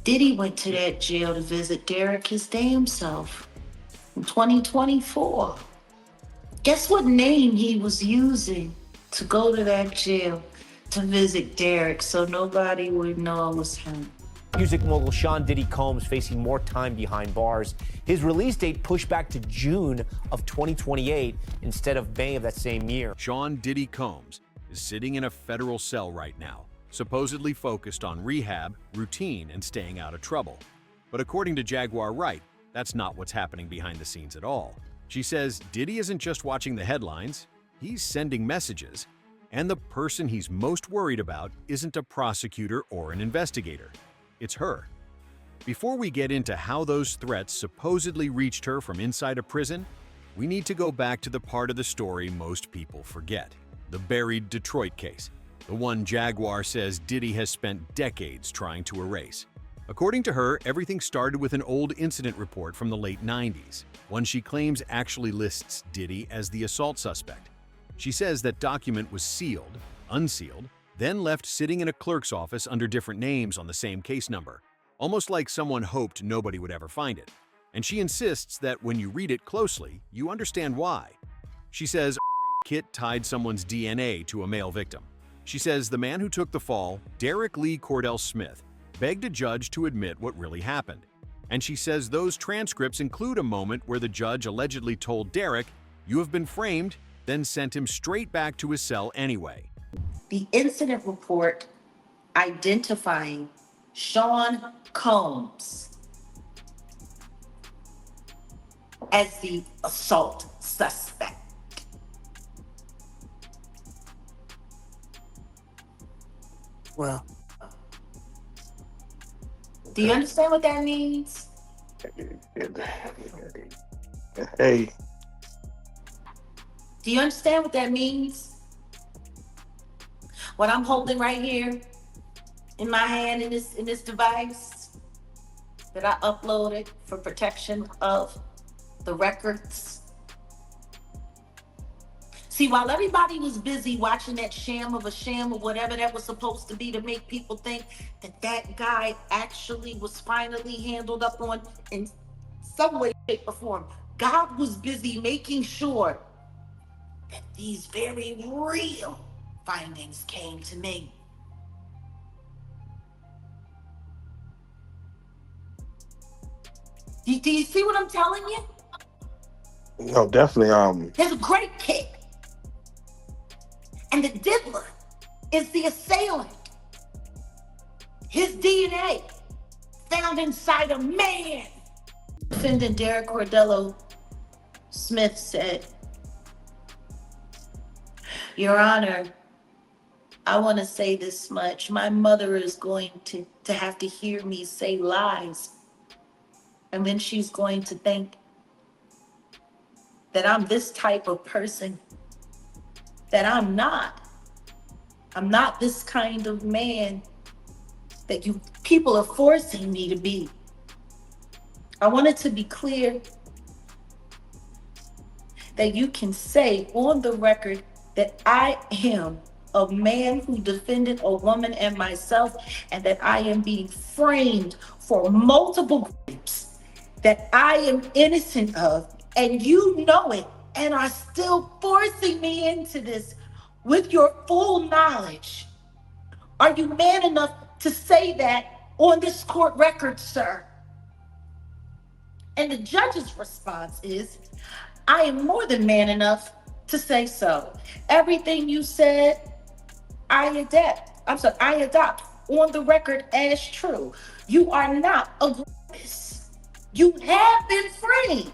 Diddy went to that jail to visit Derek his damn self in 2024. Guess what name he was using to go to that jail to visit Derek so nobody would know it was him? Music mogul Sean Diddy Combs facing more time behind bars. His release date pushed back to June of 2028 instead of May of that same year. Sean Diddy Combs is sitting in a federal cell right now, supposedly focused on rehab, routine, and staying out of trouble. But according to Jaguar Wright, that's not what's happening behind the scenes at all. She says Diddy isn't just watching the headlines, he's sending messages. And the person he's most worried about isn't a prosecutor or an investigator. It's her. Before we get into how those threats supposedly reached her from inside a prison, we need to go back to the part of the story most people forget. The buried Detroit case. The one Jaguar says Diddy has spent decades trying to erase. According to her, everything started with an old incident report from the late 90s, one she claims actually lists Diddy as the assault suspect. She says that document was sealed, unsealed, then left sitting in a clerk's office under different names on the same case number, almost like someone hoped nobody would ever find it. And she insists that when you read it closely, you understand why. She says a rape kit tied someone's DNA to a male victim. She says the man who took the fall, Derek Lee Cordell Smith, begged a judge to admit what really happened. And she says those transcripts include a moment where the judge allegedly told Derek, "You have been framed," then sent him straight back to his cell anyway. The incident report identifying Sean Combs as the assault suspect. Well, do you understand what that means? Hey, Do you understand what that means? What I'm holding right here in my hand in this device that I uploaded for protection of the records. See, while everybody was busy watching that sham or whatever that was supposed to be to make people think that that guy actually was finally handled up on in some way, shape, or form, God was busy making sure that these very real findings came to me. Do you see what I'm telling you? no, definitely. There's a great kick. And the diddler is the assailant. His DNA found inside a man. Defendant Derek Cordello Smith said, "Your Honor, I want to say this much. My mother is going to have to hear me say lies. And then she's going to think that I'm this type of person that I'm not. I'm not this kind of man that you people are forcing me to be. I want it to be clear that you can say on the record that I am a man who defended a woman and myself, and that I am being framed for multiple crimes that I am innocent of, and you know it, and are still forcing me into this with your full knowledge. Are you man enough to say that on this court record, sir?" And the judge's response is, "I am more than man enough to say so. Everything you said, I adopt on the record as true. You are not a rapist. You have been framed.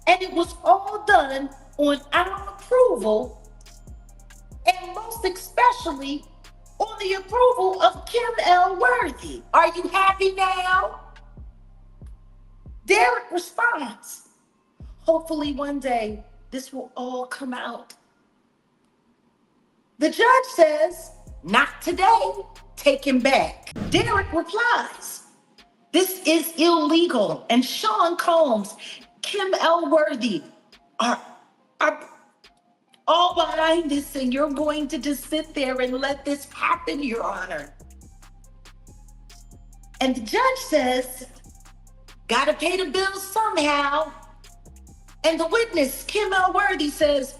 And it was all done on our approval, and most especially on the approval of Kim L. Worthy. Are you happy now?" Derek responds, "Hopefully one day this will all come out." The judge says, "Not today. Take him back." Derek replies, "This is illegal. And Sean Combs, Kim L. Worthy are all behind this, and you're going to just sit there and let this happen, Your Honor." And the judge says, gotta pay the bills somehow. And the witness, Kim L. Worthy, says,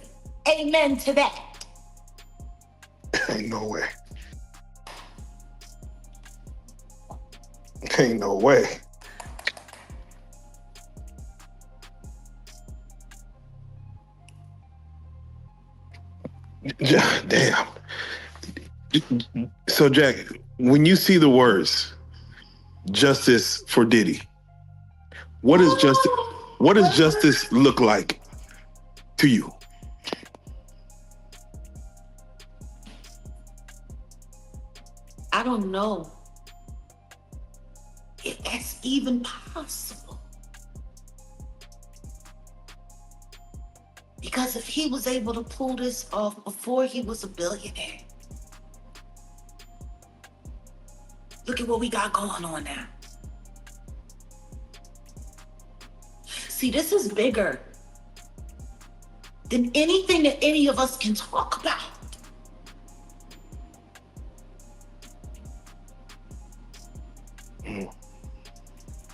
amen to that. Ain't no way. Ain't no way. Damn. So, Jack, when you see the words "justice for Diddy," what does justice look like to you? I don't know if that's even possible. Because if he was able to pull this off before he was a billionaire, look at what we got going on now. See, this is bigger than anything that any of us can talk about.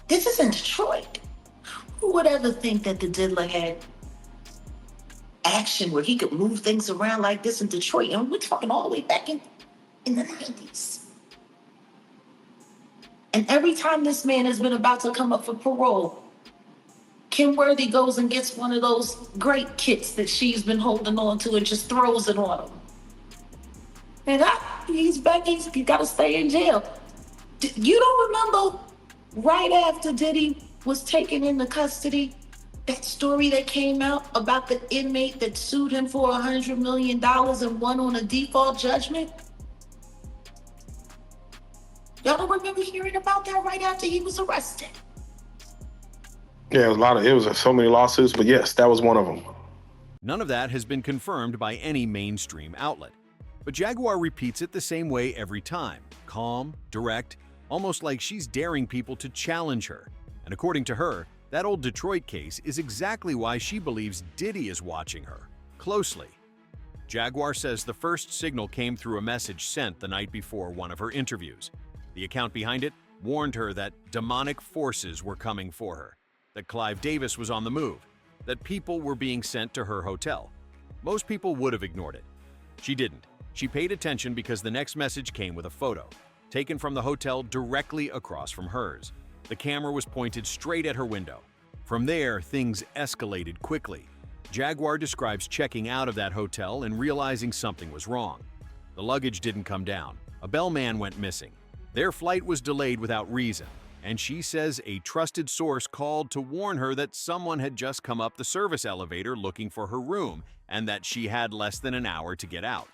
This is in Detroit. Who would ever think that the diddler had action where he could move things around like this in Detroit? And we're talking all the way back in the 90s. And every time this man has been about to come up for parole, Kim Worthy goes and gets one of those great kits that she's been holding on to and just throws it on him. And he's back, he's got to stay in jail. You don't remember right after Diddy was taken into custody, that story that came out about the inmate that sued him for $100 million and won on a default judgment? Y'all don't remember hearing about that right after he was arrested? Yeah, it was so many lawsuits, but yes, that was one of them. None of that has been confirmed by any mainstream outlet. But Jaguar repeats it the same way every time, calm, direct, almost like she's daring people to challenge her. And according to her, that old Detroit case is exactly why she believes Diddy is watching her closely. Jaguar says the first signal came through a message sent the night before one of her interviews. The account behind it warned her that demonic forces were coming for her, that Clive Davis was on the move, that people were being sent to her hotel. Most people would have ignored it. She didn't. She paid attention because the next message came with a photo, taken from the hotel directly across from hers. The camera was pointed straight at her window. From there, things escalated quickly. Jaguar describes checking out of that hotel and realizing something was wrong. The luggage didn't come down. A bellman went missing. Their flight was delayed without reason, and she says a trusted source called to warn her that someone had just come up the service elevator looking for her room and that she had less than an hour to get out.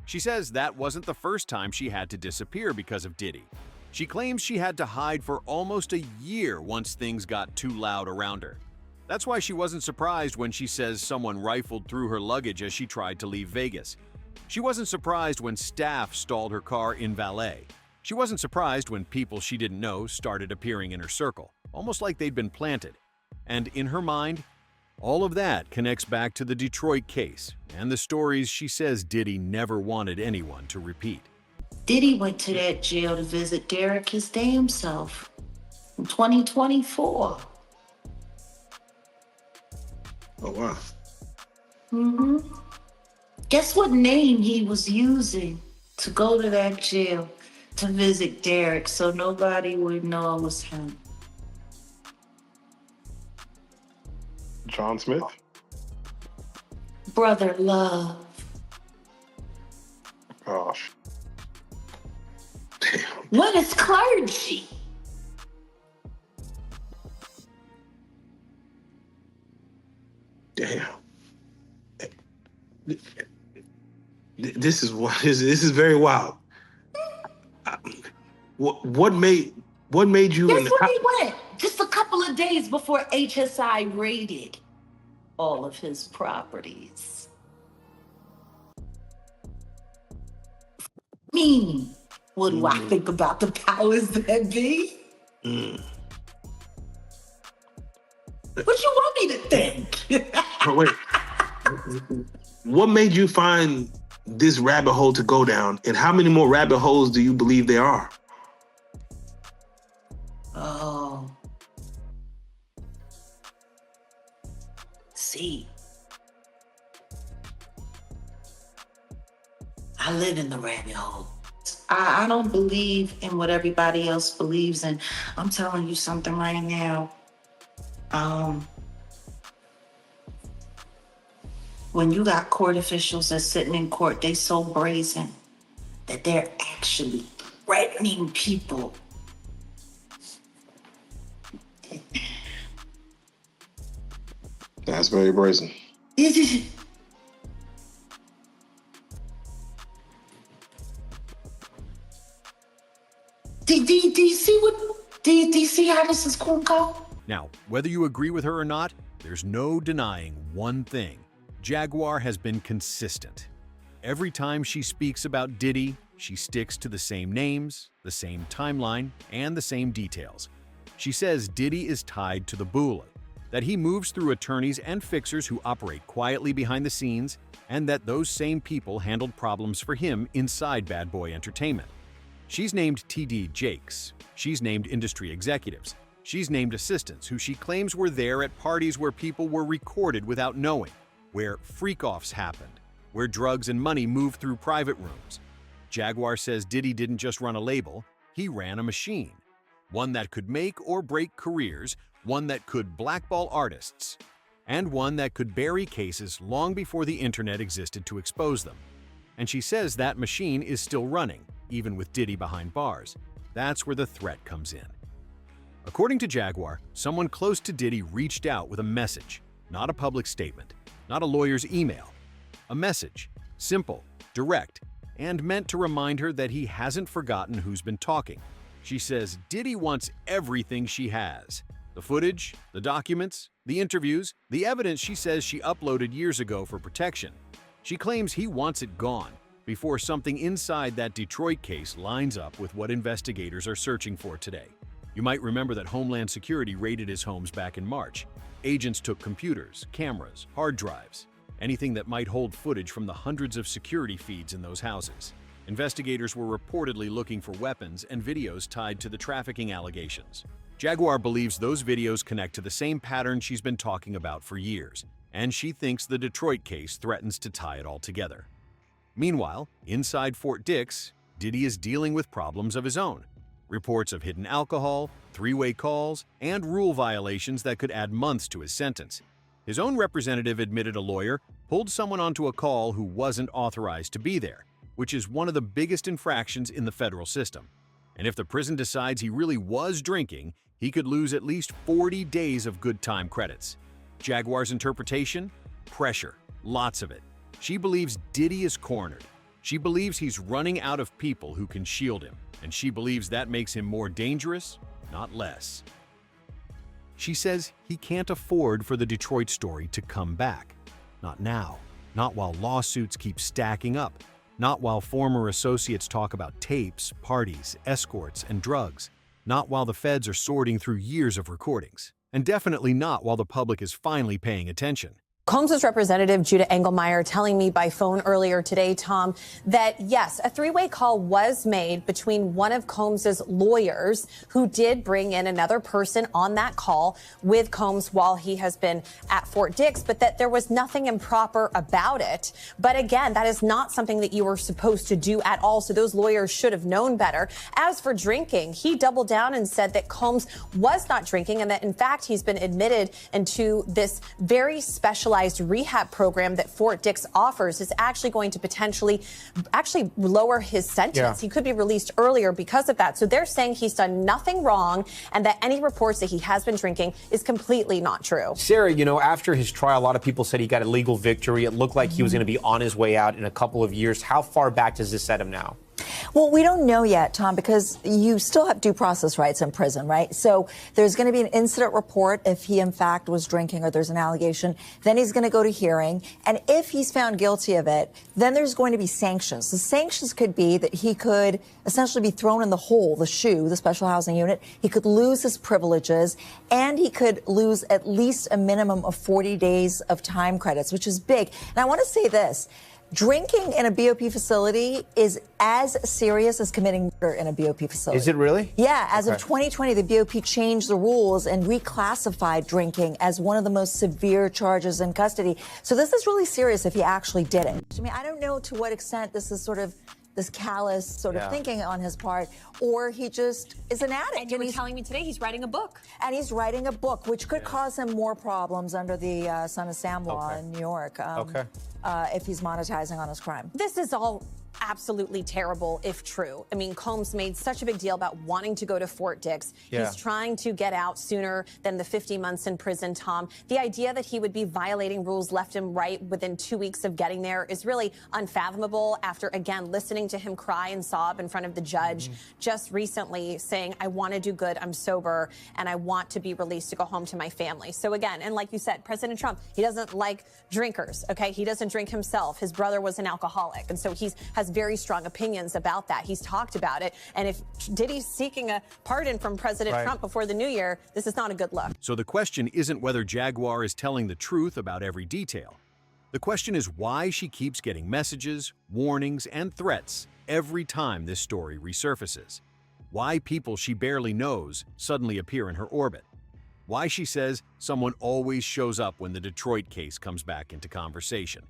She says that wasn't the first time she had to disappear because of Diddy. She claims she had to hide for almost a year once things got too loud around her. That's why she wasn't surprised when she says someone rifled through her luggage as she tried to leave Vegas. She wasn't surprised when staff stalled her car in valet. She wasn't surprised when people she didn't know started appearing in her circle, almost like they'd been planted. And in her mind, all of that connects back to the Detroit case and the stories she says Diddy never wanted anyone to repeat. Diddy went to that jail to visit Derek his damn self in 2024. Oh, wow. Guess what name he was using to go to that jail to visit Derek so nobody would know it was him? John Smith? Brother Love. Gosh. Damn. What is clergy? Damn. This is very wild. What made you? Guess where he went? Just a couple of days before HSI raided all of his properties. Me. What do I think about the powers that be? What you want me to think? Oh, wait. What made you find this rabbit hole to go down, and how many more rabbit holes do you believe there are? Oh. See. I live in the rabbit hole. I don't believe in what everybody else believes in. I'm telling you something right now. When you got court officials that's sitting in court, they so brazen that they're actually threatening people. That's very brazen. Do you see do you see how this is going to go? Now, whether you agree with her or not, there's no denying one thing. Jaguar has been consistent. Every time she speaks about Diddy, she sticks to the same names, the same timeline, and the same details. She says Diddy is tied to the Bula, that he moves through attorneys and fixers who operate quietly behind the scenes, and that those same people handled problems for him inside Bad Boy Entertainment. She's named TD Jakes. She's named industry executives. She's named assistants who she claims were there at parties where people were recorded without knowing, where freak-offs happened, where drugs and money moved through private rooms. Jaguar says Diddy didn't just run a label, he ran a machine. One that could make or break careers, one that could blackball artists, and one that could bury cases long before the internet existed to expose them. And she says that machine is still running, even with Diddy behind bars. That's where the threat comes in. According to Jaguar, someone close to Diddy reached out with a message, not a public statement, not a lawyer's email. A message, simple, direct, and meant to remind her that he hasn't forgotten who's been talking. She says Diddy wants everything she has. The footage, the documents, the interviews, the evidence she says she uploaded years ago for protection. She claims he wants it gone before something inside that Detroit case lines up with what investigators are searching for today. You might remember that Homeland Security raided his homes back in March. Agents took computers, cameras, hard drives, anything that might hold footage from the hundreds of security feeds in those houses. Investigators were reportedly looking for weapons and videos tied to the trafficking allegations. Jaguar believes those videos connect to the same pattern she's been talking about for years, and she thinks the Detroit case threatens to tie it all together. Meanwhile, inside Fort Dix, Diddy is dealing with problems of his own. Reports of hidden alcohol, three-way calls, and rule violations that could add months to his sentence. His own representative admitted a lawyer pulled someone onto a call who wasn't authorized to be there, which is one of the biggest infractions in the federal system. And if the prison decides he really was drinking, he could lose at least 40 days of good time credits. Jaguar's interpretation? Pressure. Lots of it. She believes Diddy is cornered. She believes he's running out of people who can shield him, and she believes that makes him more dangerous, not less. She says he can't afford for the Detroit story to come back. Not now. Not while lawsuits keep stacking up. Not while former associates talk about tapes, parties, escorts, and drugs. Not while the feds are sorting through years of recordings. And definitely not while the public is finally paying attention. Combs' representative, Judah Engelmeyer, telling me by phone earlier today, Tom, that yes, a three-way call was made between one of Combs' lawyers, who did bring in another person on that call with Combs while he has been at Fort Dix, but that there was nothing improper about it. But again, that is not something that you were supposed to do at all, so those lawyers should have known better. As for drinking, he doubled down and said that Combs was not drinking and that, in fact, he's been admitted into this very specialized rehab program that Fort Dix offers is actually going to potentially lower his sentence. Yeah. He could be released earlier because of that. So they're saying he's done nothing wrong and that any reports that he has been drinking is completely not true. Sarah, you know, after his trial, a lot of people said he got a legal victory. It looked like he was going to be on his way out in a couple of years. How far back does this set him now? Well, we don't know yet, Tom, because you still have due process rights in prison, right? So there's going to be an incident report if he, in fact, was drinking or there's an allegation. Then he's going to go to hearing. And if he's found guilty of it, then there's going to be sanctions. The sanctions could be that he could essentially be thrown in the hole, the SHU, the special housing unit. He could lose his privileges, and he could lose at least a minimum of 40 days of time credits, which is big. And I want to say this. Drinking in a BOP facility is as serious as committing murder in a BOP facility. Is it really? Yeah, as of Okay. 2020, the BOP changed the rules and reclassified drinking as one of the most severe charges in custody. So this is really serious if he actually did it. I mean, I don't know to what extent this is sort of this callous sort of thinking on his part, or he just is an addict. And you were telling me today he's writing a book. And he's writing a book, which could cause him more problems under the Son of Sam law in New York. If he's monetizing on his crime. This is all absolutely terrible if true. I mean, Combs made such a big deal about wanting to go to Fort Dix. Yeah. He's trying to get out sooner than the 50 months in prison, Tom. The idea that he would be violating rules left and right within 2 weeks of getting there is really unfathomable after, again, listening to him cry and sob in front of the judge just recently saying, I want to do good, I'm sober, and I want to be released to go home to my family. So again, and like you said, President Trump, he doesn't like drinkers, okay? He doesn't drink himself. His brother was an alcoholic, and so he has very strong opinions about that. He's talked about it, and if Diddy's seeking a pardon from President Trump before the new year, this is not a good look. So the question isn't whether Jaguar is telling the truth about every detail. The question is why she keeps getting messages, warnings, and threats every time this story resurfaces. Why people she barely knows suddenly appear in her orbit. Why she says someone always shows up when the Detroit case comes back into conversation.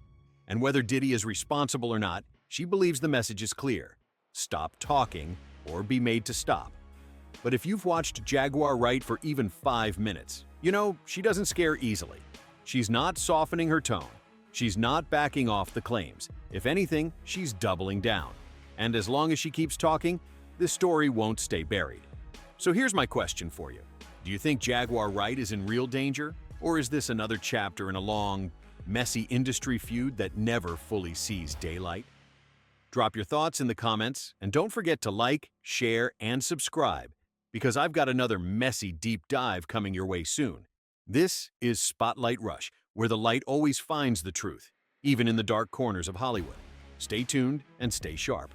And whether Diddy is responsible or not, she believes the message is clear. Stop talking or be made to stop. But if you've watched Jaguar Wright for even 5 minutes, you know she doesn't scare easily. She's not softening her tone. She's not backing off the claims. If anything, she's doubling down. And as long as she keeps talking, this story won't stay buried. So here's my question for you. Do you think Jaguar Wright is in real danger? Or is this another chapter in a long, messy industry feud that never fully sees daylight? Drop your thoughts in the comments, and don't forget to like, share, and subscribe, because I've got another messy deep dive coming your way soon. This is Spotlight Rush, where the light always finds the truth, even in the dark corners of Hollywood. Stay tuned and stay sharp.